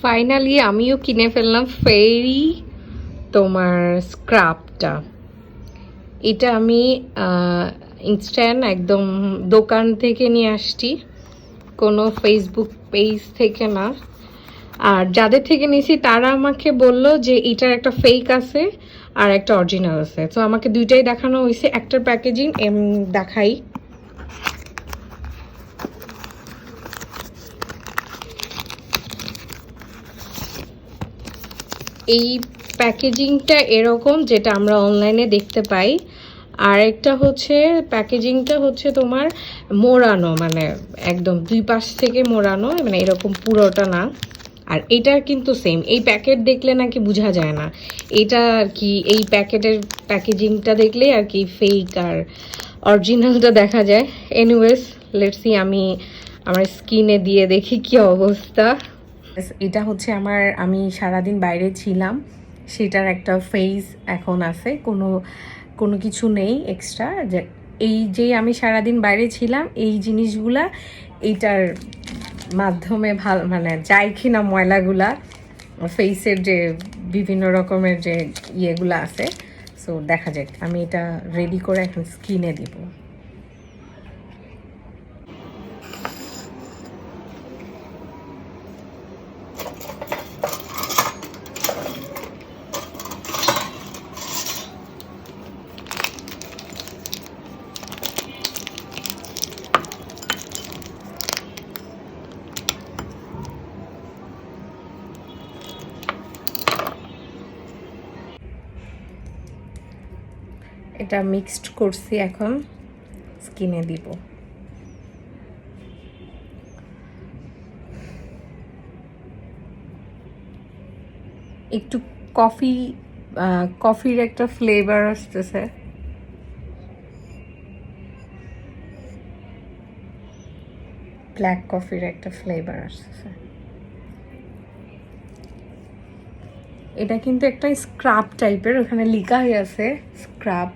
Finally আমিও কিনে ফেললাম ফেরি তোমার স্ক্রাবটা। এটা আমি ইনস্ট্যান্ট একদম দোকান থেকে নিয়ে আসছি, কোনো ফেসবুক পেজ থেকে না। আর যাদের থেকে নিয়েছি তারা আমাকে বললো যে এটার একটা ফেক আছে আর একটা অরিজিনাল আছে, তো আমাকে দুইটাই দেখানো হয়েছে। একটার প্যাকেজিং দেখাই। এই প্যাকেজিংটা এরকম, যেটা আমরা অনলাইনে দেখতে পাই। আর একটা হচ্ছে প্যাকেজিংটা হচ্ছে তোমার মোড়ানো, মানে একদম দুই পাশ থেকে মোড়ানো, মানে এরকম পুরোটা না। আর এটা কিন্তু সেম, এই প্যাকেট দেখলে নাকি বোঝা যায় না এটা আর কি, এই প্যাকেটের প্যাকেজিংটা দেখলে আর কি ফেক আর অরিজিনালটা দেখা যায়। এনিওয়েজ লেটস সি, আমি আমার স্কিনে দিয়ে দেখি কি অবস্থা। এটা হচ্ছে আমি সারাদিন বাইরে ছিলাম, সেটার একটা ফেজ এখন আছে, কোনো কোনো কিছু নেই এক্সট্রা। যে এই যে আমি সারাদিন বাইরে ছিলাম, এই জিনিসগুলা এইটার মাধ্যমে ভালো মানে যায় কি না ময়লাগুলা ফেসের, যে বিভিন্ন রকমের যে ইয়েগুলো আছে। সো দেখা যাক, আমি এটা রেডি করে এখন স্কিনে দিব। এটা মিক্সড করছি, এখন স্কিনে দিব। একটু কফির একটা ফ্লেভার আসতেছে। ব্ল্যাক কফির একটা ফ্লেভার আসতেছে। এটা কিন্তু একটা স্ক্রাব টাইপের, ওখানে লেখা হয়ে আছে স্ক্রাব।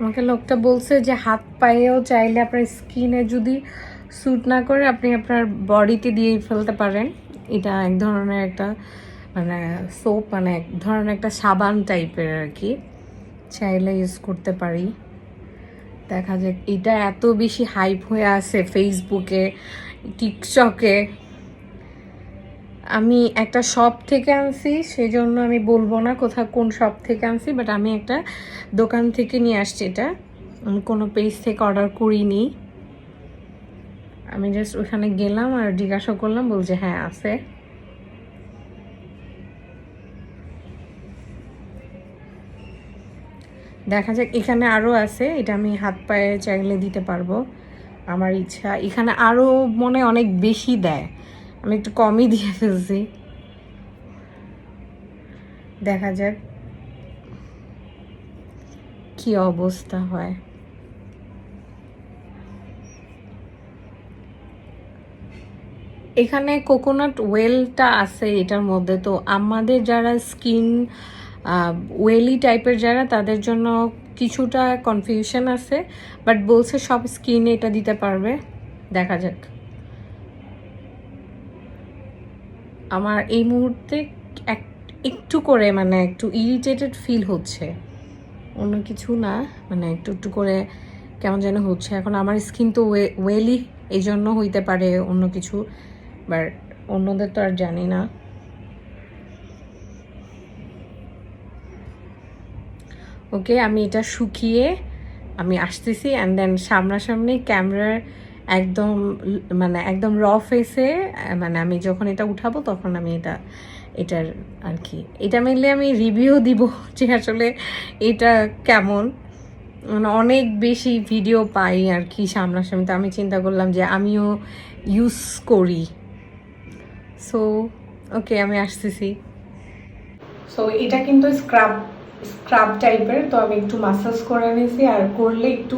আমাকে লোকটা বলছে যে হাত পায়েও চাইলে আপনার স্কিনে যদি স্যুট না করে আপনি আপনার বডিতে দিয়ে ফেলতে পারেন। এটা এক ধরনের একটা মানে সোপ, মানে এক ধরনের একটা সাবান টাইপের আর কি, চাইলে ইউজ করতে পারি। দেখা যাক, এটা এত বেশি হাইপ হয়ে আছে ফেসবুকে, টিকটকে। আমি একটা শপ থেকে আনছি, সেই জন্য আমি বলবো না কোন শপ থেকে আনছি, বাট আমি একটা দোকান থেকে নিয়ে আসছি। এটা আমি কোনো পেজ থেকে অর্ডার করিনি, আমি জাস্ট ওখানে গেলাম আর জিজ্ঞাসা করলাম, বলছে হ্যাঁ আছে। দেখা যাক, এখানে আরও আছে, এটা আমি হাত পায়ে চাইলে দিতে পারবো, আমার ইচ্ছা। এখানে আরও মনে অনেক বেশি দেয়, আমি একটু কমই দিয়ে ফেলছি। দেখা যাক কি অবস্থা হয়। এখানে কোকোনাট ওয়েলটা আছে এটার মধ্যে, তো আমাদের যারা স্কিন ওয়েলি টাইপের যারা, তাদের জন্য কিছুটা কনফিউশন আছে, বাট বলছে সব স্কিনে এটা দিতে পারবে। দেখা যাক। আমার এই মুহূর্তে একটু করে মানে একটু ইরিটেটেড ফিল হচ্ছে, অন্য কিছু না, মানে একটু একটু করে কেমন যেন হচ্ছে। এখন আমার স্কিন তো ওয়েলি, এই জন্য হইতে পারে অন্য কিছু, বাট অন্যদের তো আর জানি না। ওকে, আমি এটা শুকিয়ে আমি আসতেছি, অ্যান্ড দেন সামনাসামনি ক্যামেরার একদম মানে একদম র ফেসে, মানে আমি যখন এটা উঠাবো তখন আমি এটার আর কি, এটা মেনলি আমি রিভিউ দিব যে আসলে এটা কেমন। মানে অনেক বেশি ভিডিও পাই আর কি সামনাসামনি, তো আমি চিন্তা করলাম যে আমিও ইউজ করি। সো ওকে, আমি আসতেছি। সো এটা কিন্তু স্ক্রাব টাইপের, তো আমি একটু মাসাজ করে নিয়েছি, আর করলে একটু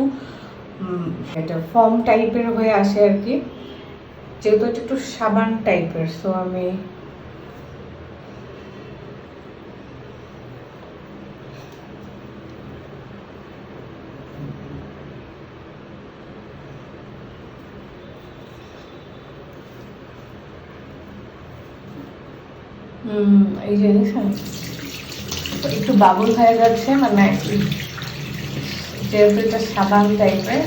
এটা ফর্ম টাইপের হয়ে আসে আর কি। যেহেতু এটা একটু সাবান টাইপের, সো আমি এই জিনিস একটু বাবুল হয়ে যাচ্ছে, মানে যেহেতু এটা সাবান টাইপের।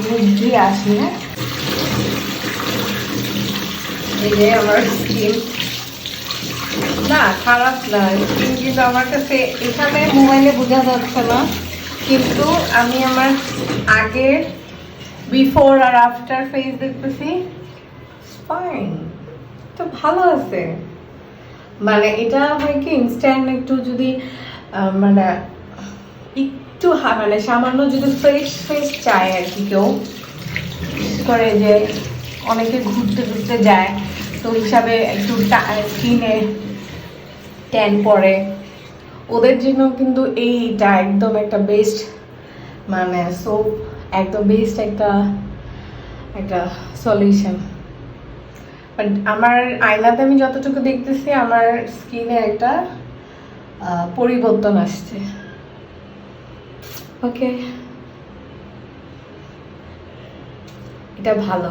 বুদ্ধি আসি না, এই যে আমার স্কিন না খারাপ না, স্কিন কিন্তু আমার কাছে এখানে মোবাইলে বোঝা যাচ্ছে না, কিন্তু আমি আমার আগের বিফোর আর আফটার ফেস দেখতেছি, ফাইন, তো ভালো আছে। মানে এটা হয় কি ইনস্ট্যান্ট একটু যদি মানে একটু মানে সামান্য যদি ফ্রেশ ফ্রেশ চায় আর কি, কেউ করে যে অনেকে ঘুরতে ঘুরতে যায়, তো হিসাবে একটু স্কিনে ট্যান পড়ে, ওদের জন্য কিন্তু এইটা একদম একটা বেস্ট, মানে সোপ একদম বেস্ট একটা একটা সলিউশন। বাট আমার আয়নাতে আমি যতটুকু দেখতেছি আমার স্কিনে একটা পরিবর্তন আসছে। ওকে, এটা ভালো।